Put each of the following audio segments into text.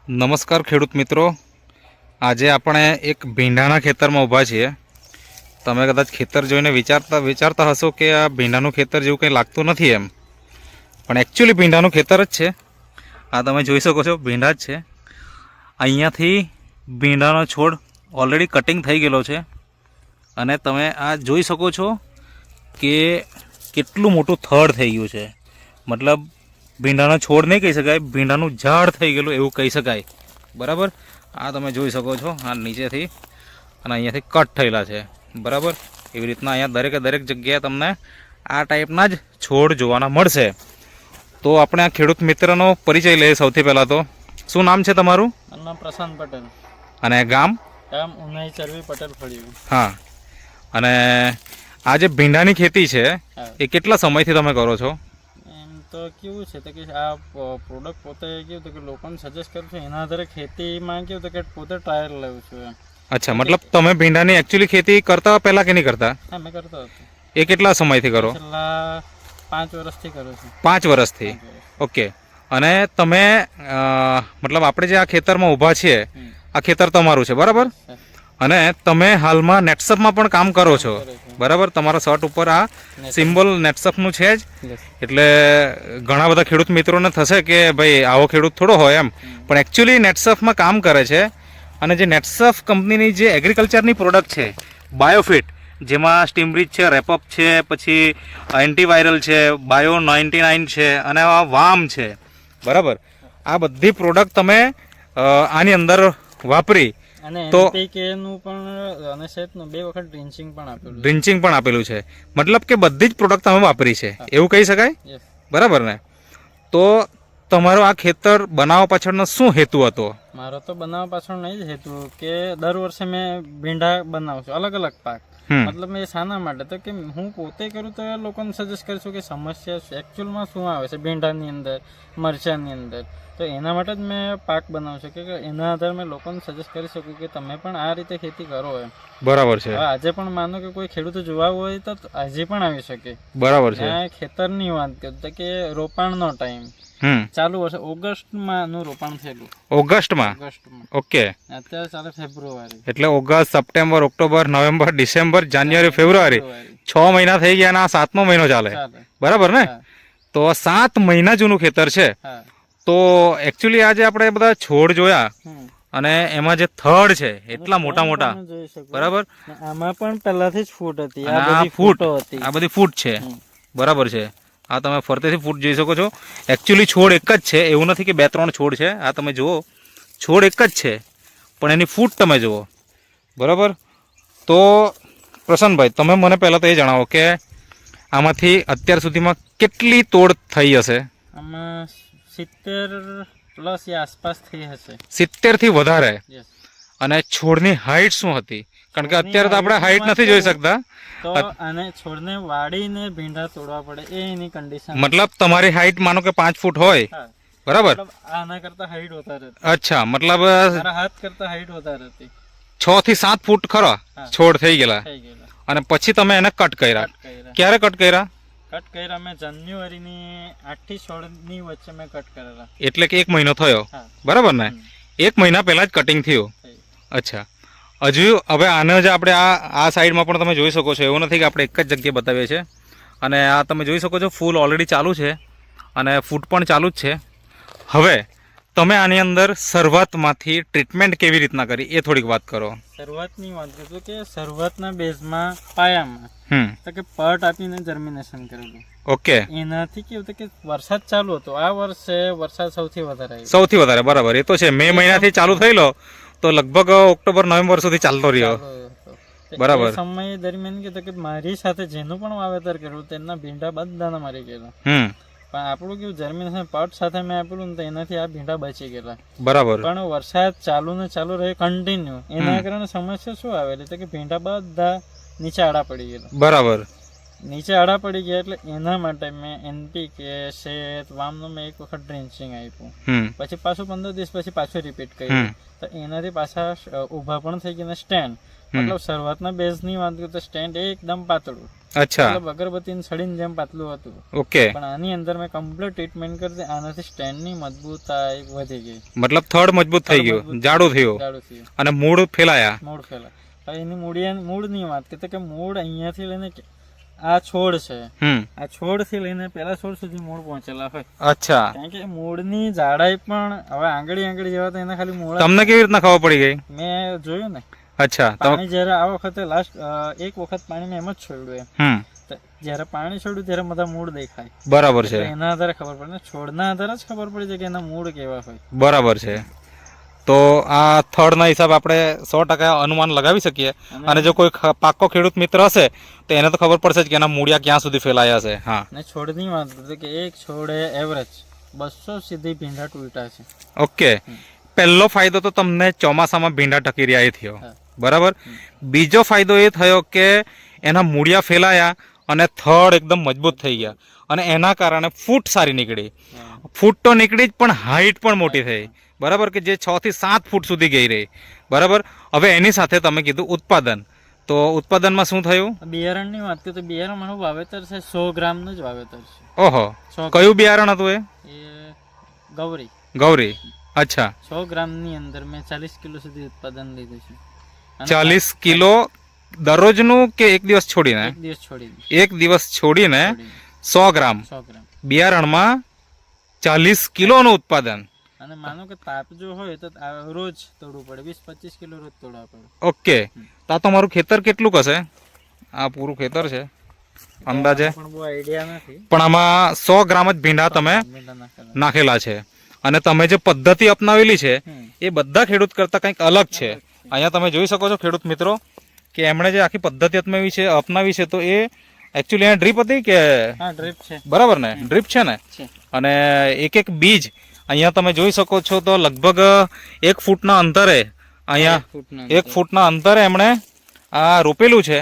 નમસ્કાર ખેડૂત મિત્રો, આજે આપણે એક ભીંડાના ખેતરમાં ઊભા છીએ. તમે કદાચ ખેતર જોઈને વિચારતા હશો કે આ ભીંડાનું ખેતર જેવું કંઈ લાગતું નથી એમ, પણ એકચ્યુઅલી ભીંડાનું ખેતર જ છે. આ તમે જોઈ શકો છો, ભીંડા જ છે. અહીંયાથી ભીંડાનો છોડ ઓલરેડી કટિંગ થઈ ગયેલો છે અને તમે આ જોઈ શકો છો કે કેટલું મોટું થડ થઈ ગયું છે. મતલબ ભીંડાનો છોડ નહીં કહી શકાય, ભીંડાનું ઝાડ થઈ ગયેલું એવું કહી શકાય. બરાબર, આ તમે જોઈ શકો છો, આ નીચેથી અને અહીંયાથી કટ થયેલા છે. બરાબર, એવી રીતના અહીંયા દરેક જગ્યાએ તમને આ ટાઈપના જ છોડ જોવાના મળશે. તો આપણે આ ખેડૂત મિત્રનો પરિચય લઈએ. સૌથી પહેલાં તો શું નામ છે તમારું? નામ પ્રશાંત પટેલ. અને ગામ? ગામ ઉનાઈ ચરવી પટેલ ફળિયું. હા, અને આ જે ભીંડાની ખેતી છે એ કેટલા સમયથી તમે કરો છો? તો કેવું છે કે આ પ્રોડક્ટ પોતે કેવું કે લોકોને સજેસ્ટ કરું છું, એના આધારે ખેતીમાં કેવું કે પોતે ટ્રાયલ લઉં છું એમ. અચ્છા, મતલબ તમે ભીંડાની એકચ્યુઅલી ખેતી કરતા પહેલા કે નહીં કરતા? હા, મેં કરતો હતો. એ કેટલા સમયથી કરો? છેલ્લા 5 વર્ષથી કરું છું. 5 વર્ષથી? ઓકે. અને તમે મતલબ આપણે જે આ ખેતરમાં ઊભા છીએ, આ ખેતર તમારું છે બરાબર? અને તમે હાલમાં નેટસપમાં પણ કામ કરો છો બરાબર? તમારા શર્ટ ઉપર આ સિમ્બોલ નેટસપનું છે જ. એટલે ઘણા બધા ખેડૂત મિત્રોને થશે કે ભાઈ આવો ખેડૂત થોડો હોય એમ, પણ એકચ્યુઅલી નેટસપમાં કામ કરે છે. અને જે નેટસપ કંપનીની જે એગ્રીકલ્ચરની પ્રોડક્ટ છે બાયોફિટ, જેમાં સ્ટીમબ્રીજ છે, રેપઅપ છે, પછી એન્ટીવાયરલ છે, બાયો 99 છે અને આ વામ છે બરાબર. આ બધી પ્રોડક્ટ તમે આની અંદર વાપરી તો નું પણ અને સેટનું 2 વખત ડ્રિન્ચિંગ પણ આપેલું છે. મતલબ કે બધી જ પ્રોડક્ટ તમે વાપરી છે એવું કહી શકાય બરાબર ને? તો તમારો આ ખેતર બનાવવા પાછળનો શું હેતુ હતો? મારો તો બનાવવા પાછળ નહીં જ હેતુ કે દર વર્ષે મેં ભીંડા બનાવું છું, અલગ અલગ પાક. મતલબ મેં શાના માટે તો કે હું પોતે કરું તો લોકોને સજેસ્ટ કરીશું કે સમસ્યા એકચ્યુઅલમાં શું આવે છે ભીંડાની અંદર, મરચાની અંદર. તો એના માટે જ મેં પાક બનાવું છું કે એના આધારે મેં લોકોને સજેસ્ટ કરી શકું કે તમે પણ આ રીતે ખેતી કરો એમ. બરાબર છે. આજે પણ માનો કે કોઈ ખેડૂતો જોવા હોય તો આજે પણ આવી શકે. બરાબર છે. ખેતરની વાત કરું તો કે રોપાણનો ટાઈમ ચાલુ વર્ષે ઓગસ્ટમાં નું રોપાણ થયેલું. ઓગસ્ટમાં? ઓકે. અત્યારે ચાલે ફેબ્રુઆરી. એટલે August, September, October, November, December, January, February 6 મહિના થઈ ગયા અને આ 7મો મહિનો ચાલે બરાબર ને? તો 7 મહિના જૂનું ખેતર છે. તો એકચ્યુઅલી આજે આપણે બધા છોડ જોયા અને એમાં જે થડ છે એટલા મોટા મોટા બરાબર. આમાં પણ પહેલાથી જ ફૂટ હતી, આ બધી ફૂટ છે બરાબર છે. આ તમે ફરતેથી ફૂટ જોઈ શકો છો. એકચ્યુઅલી છોડ એક જ છે, એવું નથી કે 2-3 છોડ છે. આ તમે જુઓ, છોડ એક જ છે પણ એની ફૂટ તમે જુઓ બરાબર. તો પ્રસન્નભાઈ, તમે મને પહેલાં તો એ જણાવો કે આમાંથી અત્યાર સુધીમાં કેટલી તોડ થઈ હશે? આમાં 70+ આસપાસ થઈ હશે. 70 થી વધારે? અને છોડની હાઈટ શું હતી? કારણ કે અત્યારે તો આપણે હાઈટ નથી જોઈ શકતા. તો આને છોડને વાળીને ભીંડા તોડવા પડે એ એની કન્ડિશન. મતલબ તમારી હાઈટ માનો કે 5 ફૂટ હોય બરાબર? આના કરતા હાઈટ વધારે હતી. અચ્છા, મતલબ હાથ કરતા હાઈટ વધારે હતી. 6 થી 7 ફૂટ ખરા છોડ થઈ ગયેલા. અને પછી તમે એને કટ કર્યા. ક્યારે કટ કર્યા? કટ કર્યા મેં જાન્યુઆરીની 8 થી 16 ની વચ્ચે મેં કટ કરેલા. એટલે કે 1 મહિનો થયો બરાબર ને? 1 મહિના પહેલા જ કટિંગ થયું. અચ્છા, હજુ હવે આને જ આપણે આ સાઈડમાં પણ તમે જોઈ શકો છો. એવું નથી કે આપણે એક જ જગ્યાએ બતાવીએ છીએ. અને આ તમે જોઈ શકો છો, ફૂલ ઓલરેડી ચાલુ છે અને ફૂટ પણ ચાલુ જ છે. હવે તમે આની અંદર શરૂઆતમાંથી ટ્રીટમેન્ટ કેવી રીતના કરી એ થોડીક વાત કરો. શરૂઆતની વાત કરું કે શરૂઆતના બેઝમાં પાયામાં તો કે પટ આપીને જર્મિનેશન કરેલું. ઓકે. એનાથી કેવું કે વરસાદ ચાલુ હતો. આ વર્ષે વરસાદ સૌથી વધારે બરાબર. એ તો છે, મે મહિનાથી ચાલુ થયેલો તો લગભગ ઓક્ટોબર નવેમ્બર સુધી ચાલતો રહ્યો બરાબર. સમય દરમિયાન કે મારી સાથે જેનું પણ વાવેતર કર્યું તેમના ભીંડા બધાના મારી ગયેલા. પણ આપણું કેવું જર્મિનેશન પટ સાથે મેં આપેલું ને તો એનાથી આ ભીંડા બચી ગયેલા બરાબર. પણ વરસાદ ચાલુ ને ચાલુ રહ્યો કન્ટિન્યુ, એના કારણે સમસ્યા શું આવેલી તો કે ભીંડા બધા નીચે આડા પડી ગયેલા બરાબર. નીચે આડા પડી ગયા એટલે એના માટે મેં NPK, શેત, વામનું મેં એક વખત ડ્રેન્ચિંગ આપ્યું. પછી પાછું 15 દિવસ પછી પાછું રિપીટ કર્યું. તો એનાથી પાછા ઊભા પણ થઈ ગયા સ્ટેન્ડ. મતલબ શરૂઆતના બેઝની વાત કરું તો સ્ટેન્ડ એકદમ પાતળું, અચ્છા, મતલબ અગરબત્તીની છડીની જેમ પાતળું હતું. ઓકે. પણ આની અંદર મેં કમ્પ્લીટ ટ્રીટમેન્ટ કરી આનાથી સ્ટેન્ડની મજબૂતાઈ વધી ગઈ, મતલબ થડ મજબૂત થઈ ગયું, જાડું થયું અને મૂળ ફેલાયા. મૂળ ફેલાય. એની મૂળની વાત કરીએ કે મૂળ અહીંયાથી લઈને આ છોડ છે, આ છોડ થી લઈને પેલા છોડ સુધી મૂળ પહોંચેલા હોય. અચ્છા. કારણ કે મૂળની જાડાઈ પણ હવે આંગળી જેવા તો એના ખાલી મૂળ. તમને કેવી રીતના ખબર પડી ગઈ? મેં જોયું ને. અચ્છા. પાણી જયારે આ વખતે લાસ્ટ એક વખત પાણી મેં એમ જ છોડ્યું એમ, જયારે પાણી છોડ્યું ત્યારે બધા મૂળ દેખાય. બરાબર છે. એના આધારે ખબર પડે, છોડના આધારે જ ખબર પડી જાય કે એના મૂળ કેવા હોય. બરાબર છે. તો આ થડ ના હિસાબે આપણે 100% અનુમાન લગાવી શકીએ. અને જો કોઈ પાક્કો ખેડૂત મિત્ર હશે તો એને તો ખબર પડશે કે એના મૂળિયા ક્યાં સુધી ફેલાયા છે. હા. ને છોડની વાત કરીએ કે એક છોડે એવરેજ 200 સીધી ભીંડા તૂટ્યા છે. ઓકે. પહેલો ફાયદો તો તમને ચોમાસામાં ભીંડા ટકી રહ્યા એ થયો, બરાબર. બીજો ફાયદો એ થયો કે એના મૂળિયા ફેલાયા અને થડ એકદમ મજબૂત થઈ ગયા અને એના કારણે ફૂટ સારી નીકળી. ફૂટ તો નીકળી જ પણ હાઈટ પણ મોટી થઈ, બરાબર, કે જે 6 થી 7 ફૂટ સુધી ગઈ રહી. બરાબર. હવે એની સાથે તમે કીધું ઉત્પાદન, તો ઉત્પાદનમાં શું થયું? બિયારણની વાત કરીએ તો બિયારણ મારું વાવેતર છે 100 ગ્રામનું જ વાવેતર છે. ઓહો. કયું બિયારણ હતું એ? ગૌરી. ગૌરી. અચ્છા. 100 ગ્રામની અંદર મેં 40 કિલો સુધી ઉત્પાદન લીધું છે. 40 કિલો દરરોજનું કે એક દિવસ છોડીને? એક દિવસ છોડીને. એક દિવસ છોડીને 100 ગ્રામ બિયારણમાં 40 કિલોનું ઉત્પાદન. અને માનો કે તાપ જો હોય તો રોજ તોડવું પડે, 20-25 કિલો રોજ તોડવા પડે. ઓકે. તો આ તમારું ખેતર કેટલું હશે? આ પૂરું ખેતર છે અંદાજે? પણ બહુ આઈડિયા નથી. પણ આમાં 100 ગ્રામ જ ભીંડા તમે નાખેલા છે. અને તમે જે પદ્ધતિ અપનાવેલી છે એ બધા ખેડૂત કરતા કંઈક અલગ છે. અહીંયા તમે જોઈ શકો છો ખેડૂત મિત્રો કે એમણે જે આખી પદ્ધતિ અપનાવી છે તો એ એકચ્યુઅલી અહીંયા ડ્રીપ હતી કે? હા, ડ્રીપ છે. બરાબર ને? ડ્રીપ છે ને? અને એક બીજ અહીંયા તમે જોઈ શકો છો તો લગભગ 1 ફૂટના અંતરે, અહીંયા 1 ફૂટના અંતરે એમણે આ રોપેલું છે.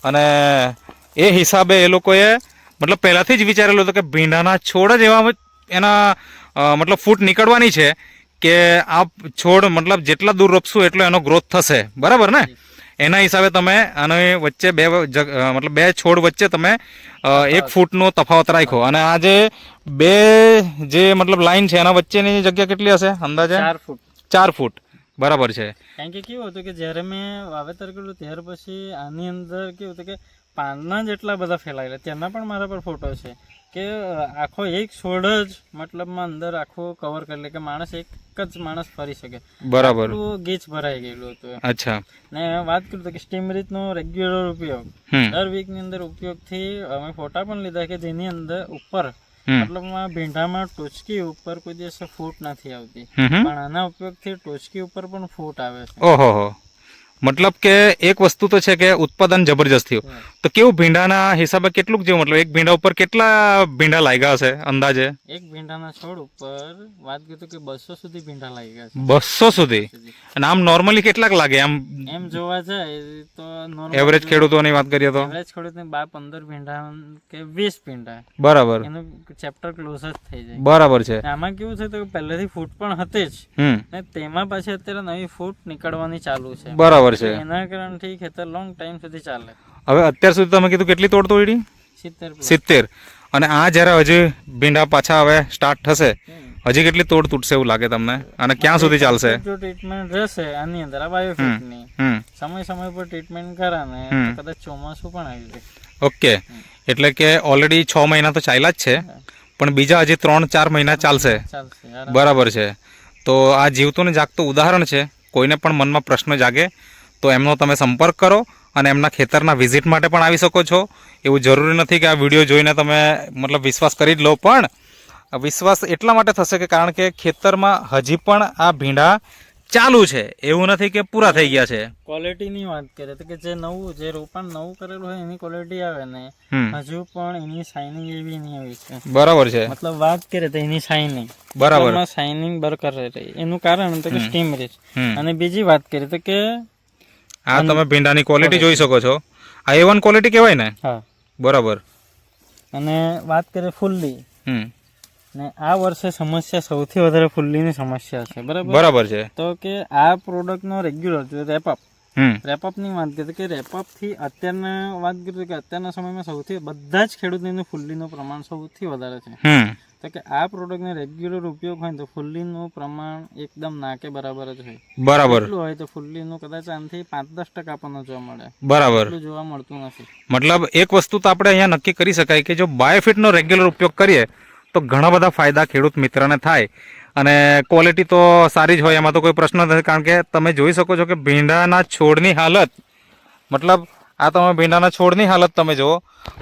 અને એ હિસાબે એ લોકોએ મતલબ પહેલાથી જ વિચારેલું હતું કે ભીંડાના છોડ જ એવા એના મતલબ ફૂટ નીકળવાની છે કે આ છોડ મતલબ જેટલા દૂર રોપશું એટલો એનો ગ્રોથ થશે. બરાબર ને? એના હિસાબે તમે આને વચ્ચે મતલબ બે છોડ વચ્ચે તમે 1 ફૂટનો તફાવત રાખ્યો. અને આ જે મતલબ લાઈન છે એના વચ્ચેની જગ્યા કેટલી હશે અંદાજે? 4 ફૂટ. 4 ફૂટ. બરાબર છે. કારણ કે કેવું હતું કે જ્યારે મેં વાવેતર કર્યું ત્યાર પછી આની અંદર કેવું હતું કે પાંદના જેટલા બધા ફેલાયેલા, તેના પણ મારા પર ફોટો છે કે આખો એક છોડ જ મતલબમાં અંદર આખો કવર કરી લે કે માણસ એક જ માણસ ફરી શકે. બરાબર. ગીચ ભરાઈ ગયેલું હતું. અચ્છા. ને વાત કરું કે સ્ટીમરીતનો રેગ્યુલર ઉપયોગ દર વીકની અંદર ઉપયોગથી અમે ફોટા પણ લીધા કે જેની અંદર ઉપર મતલબ ભીંડામાં ટોચકી ઉપર કોઈ દિવસ ફૂટ નથી આવતી, પણ આના ઉપયોગથી ટોચકી ઉપર પણ ફૂટ આવે છે. ઓહો. મતલબ કે એક વસ્તુ તો છે કે ઉત્પાદન જબરજસ્ત થયું. તો કેવું ભીંડાના હિસાબે કેટલું જેવું, મતલબ એક ભીંડા ઉપર કેટલા ભીંડા લાગ્યા હશે અંદાજે? એક ભીંડાના છોડ ઉપર વાત કરીએ કે 200 સુધી ભીંડા લાગ્યા છે. 200 સુધી? અને આમ નોર્મલી કેટલાક લાગે એમ જોવા જાય તો? એવરેજ ખેડૂતોની વાત કરીએ તો એવરેજ ખેડૂતને 15 ભીંડા કે 20 ભીંડા. બરાબર. એનું ચેપ્ટર ક્લોઝ જ થઈ જાય. બરાબર છે. આમાં કેવું છે તો પહેલેથી ફૂટ પણ હતી જ, ને તેમાં પાછી અત્યારે નવી ફૂટ નીકળવાની ચાલુ છે. બરાબર છે. એના કારણથી ખેતર લોંગ ટાઈમ સુધી ચાલે. હવે અત્યાર સુધી તમે કીધું કેટલી તોડ તોડી? 70. અને આ જયારે હજી ભીંડા પાછા હવે સ્ટાર્ટ થશે, હજી કેટલી તોડ તૂટશે એવું લાગે તમને? અને ક્યાં સુધી ચાલશે? જો ટ્રીટમેન્ટ રહેશે આની અંદર આ બાયોફિટની, સમય પર ટ્રીટમેન્ટ કરે ને કદાચ ચોમાસું પણ આવી જાય. ઓકે. એટલે કે ઓલરેડી 6 મહિના તો ચાલ્યા જ છે, પણ બીજા હજી 3-4 મહિના ચાલશે. બરાબર છે. તો આ જીવતું ને જાગતું ઉદાહરણ છે. કોઈને પણ મનમાં પ્રશ્ન જાગે તો એમનો તમે સંપર્ક કરો અને એમના ખેતરના વિઝિટ માટે પણ આવી શકો છો. એવું જરૂરી નથી કે આ વિડીયો જોઈને તમે મતલબ વિશ્વાસ કરી જ લો, પણ વિશ્વાસ એટલા માટે થશે કે કારણ કે ખેતરમાં હજી પણ આ ભીંડા ચાલુ છે, એવું નથી કે પૂરા થઈ ગયા છે. ક્વોલિટીની વાત કરીએ તો કે જે રોપણ નવું કરેલું હોય એની ક્વોલિટી આવે ને, હજુ પણ એની શાઇનિંગ એવી નહીં આવી છે. બરાબર છે. મતલબ વાત કરીએ તો એની શાઇનિંગ, બરાબર, શાઇનિંગ બરકરાર રહી. એનું કારણ તો કે સ્ટીમ રીચ. અને બીજી વાત કરીએ તો કે આ તમે ભીંડાની ક્વોલિટી જોઈ શકો છો. આ A1 ક્વોલિટી કહેવાય ને? હા, બરાબર. અને વાત કરીએ ફુલ્લી, ને આ વર્ષે સમસ્યા સૌથી વધારે ફુલ્લીની સમસ્યા છે. બરાબર છે. તો કે આ પ્રોડક્ટનો રેગ્યુલર રેપઅપ રેપઅપ ની વાત કરીએ કે રેપઅપ થી અત્યારના વાત કરીએ કે અત્યારના સમયમાં સૌથી બધા જ ખેડૂતોનું ફુલ્લીનું પ્રમાણ સૌથી વધારે છે. તો કે આ પ્રોડક્ટનો રેગ્યુલર ઉપયોગ હોય તો ફુલ્લીનું પ્રમાણ એકદમ નાકે બરાબર જ હોય. બરાબર એટલું હોય તો ફુલ્લીનું કદાચ આનાથી 5-10% આપણને જોવા મળે. બરાબર એટલું જોવા મળતું નથી. મતલબ એક વસ્તુ તો આપણે અહીંયા નક્કી કરી શકાય કે જો બાયોફિટનો રેગ્યુલર ઉપયોગ કરીએ તો ઘણા બધા ફાયદા ખેડૂત મિત્રને થાય અને ક્વોલિટી તો સારી જ હોય, એમાં તો કોઈ પ્રશ્ન નથી. કારણ કે તમે જોઈ શકો છો કે ભીંડાના છોડની હાલત, મતલબ આ તમે ભીંડાના છોડની હાલત તમે જુઓ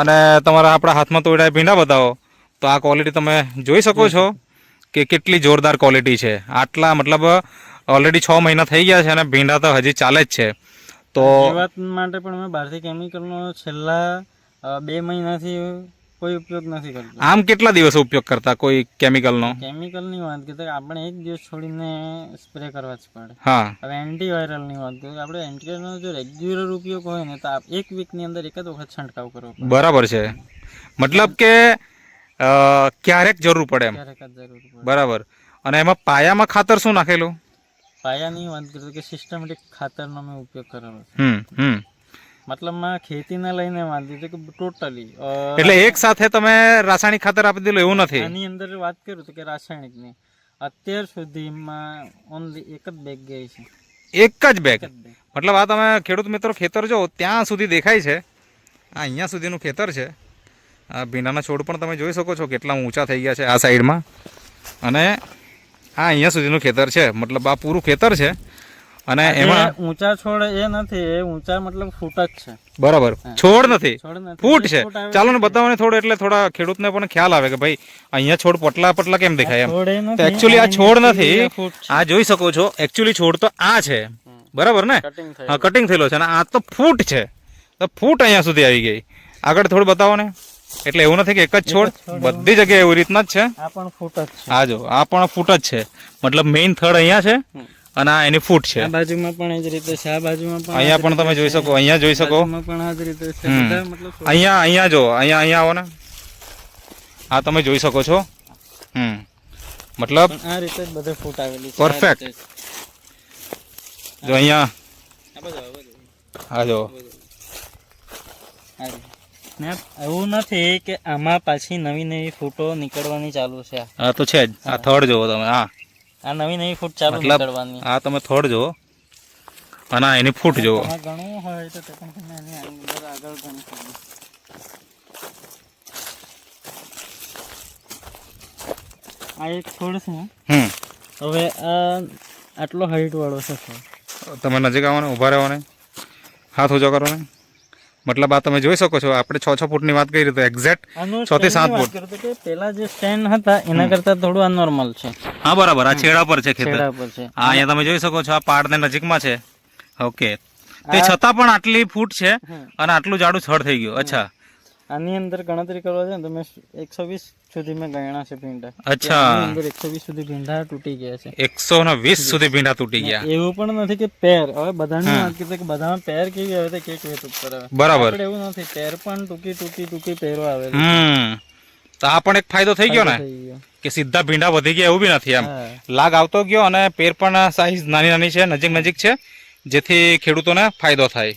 અને તમારા આપણા હાથમાં તોડ્યા ભીંડા બતાવો તો આ ક્વોલિટી તમે જોઈ શકો છો કે કેટલી જોરદાર ક્વોલિટી છે. આટલા મતલબ ઓલરેડી 6 મહિના થઈ ગયા છે અને ભીંડા તો હજી ચાલે જ છે. તો વાત માટે પણ અમે બહારથી કેમિકલનો છેલ્લા 2 મહિનાથી કોઈ ઉપયોગ નથી કરતો. આમ કેટલા દિવસ ઉપયોગ કરતા કોઈ કેમિકલનો? કેમિકલની વાત કરીએ તો આપણે એક દિવસ છોડીને સ્પ્રે કરવા જ પડે. હા. હવે એન્ટીવાયરલની વાત કરીએ તો આપણે એન્ટીવાયરલનો જો રેગ્યુલર ઉપયોગ હોય ને તો એક વીકની અંદર એક જ વખત છંટકાવ કરવો પડે. બરાબર છે. મતલબ કે ક્યારેક જરૂર પડે એમ. ક્યારેક જ જરૂર પડે. બરાબર. અને એમાં પાયામાં ખાતર શું નાખેલું? પાયાની વાત કરીએ કે સિસ્ટમેટિક ખાતરનો મેં ઉપયોગ કરેલો છે. મતલબમાં ખેતીને લઈને વાત કરીએ કે ટોટલી એટલે એક સાથે તમે રાસાયણિક ખાતર આપી દીધું એવું નથી? આની અંદર વાત કરું તો કે રાસાયણિકની અત્યાર સુધીમાં ઓનલી એક જ બેગ ગઈ છે. એક જ બેગ? મતલબ આ તમે ખેડૂત મિત્રો ખેતર જો ત્યાં સુધી દેખાય છે, આ અહીંયા સુધીનું ખેતર છે. આ ભીંડાના છોડ પણ તમે જોઈ શકો છો કેટલા ઊંચા થઈ ગયા છે આ સાઈડમાં, અને આ અહીંયા સુધીનું ખેતર છે. મતલબ આ પૂરું ખેતર છે અને એમાં ઊંચા છોડ એ નથી, એ ઊંચા મતલબ ફૂટ જ છે. બરાબર, છોડ નથી, ફૂટ છે. ચાલો ને બતાવો ને થોડું, એટલે થોડા ખેડૂતને પણ ખ્યાલ આવે કે ભાઈ અહીંયા છોડ પટલા પટલા કેમ દેખાય એમ. તો એકચ્યુઅલી આ છોડ નથી, આ જોઈ શકો છો એકચ્યુઅલી છોડ તો આ છે. બરાબર ને? હા, કટિંગ થયેલો છે અને આ તો ફૂટ છે. તો ફૂટ અહીંયા સુધી આવી ગઈ. આગળ થોડું બતાવો ને. એટલે એવું નથી કે એક જ છોડ, બધી જગ્યાએ એવી રીતના જ છે. આ પણ ફૂટ જ છે. હા જો આ પણ ફૂટ જ છે. મતલબ મેઇન થડ અહીંયા છે અને આ એની ફૂટ છે. આ બાજુમાં પણ એ જ રીતે છે. આ બાજુમાં પણ અહીંયા પણ તમે જોઈ શકો, અહીંયા જોઈ શકો, પણ આ જ રીતે છે. મતલબ અહીંયા જો, અહીંયા આવો ને, આ તમે જોઈ શકો છો. મતલબ આ રીતે જ બધે ફૂટ આવેલી છે. પરફેક્ટ. જો અહીંયા હા જો એવું નથી કે આમાં પાછી નવી નવી ફૂટો નીકળવાની ચાલુ છે. હા તો છે જ. આ થડ જોવો તમે, આ નવી નવી ફૂટ ચાલુ નીકળવાની. આ તમે થડ જોવો અને એની ફૂટ જોવો. ઘણું હોય તો તે પણ તમે એની અંદર આગળ ગણી શકો. આ એક છોડ છે. હવે આ આટલો હાઈટ વાળો છે. તમે નજીક આવો ને, ઊભા રહો ને, હાથ ઊંચો કરો ને. મતલબ આ તમે જોઈ શકો છો, આપણે 6 ફૂટની વાત કરી તો એક્ઝેક્ટ 6 થી 7 ફૂટ. પેલા જે સ્ટેન્ડ હતા એના કરતા થોડું અનોર્મલ છે. હા બરાબર. આ છેડા પર છે ખેતર. હા અહીંયા તમે જોઈ શકો છો, આ પાડ ને નજીકમાં છે. ઓકે. તે છતાં પણ આટલી ફૂટ છે અને આટલું જાડું થડ થઈ ગયું. અચ્છા. આની અંદર ગણતરી કરવા જાય તો મેં 120 સુધી મેં ગણ્યા છે ભીંડા. અચ્છા. અંદર 120 સુધી ભીંડા તૂટી ગયા છે. 120 સુધી ભીંડા તૂટી ગયા. એવું પણ નથી કે પેર, હવે બધાની વાત કરીએ કે બધામાં પેર કેવી આવે તો કેક વેત ઉપર આવે. બરાબર. એવું નથી, પેર પણ ટૂંકી પેરો આવે. તો આ પણ એક ફાયદો થઈ ગયો ને કે સીધા ભીંડા વધી ગયા એવું બી નથી. એમ લાગ આવતો ગયો અને પેર પણ સાઈઝ નાની નાની છે, નજીક છે, જેથી ખેડૂતોને ફાયદો થાય.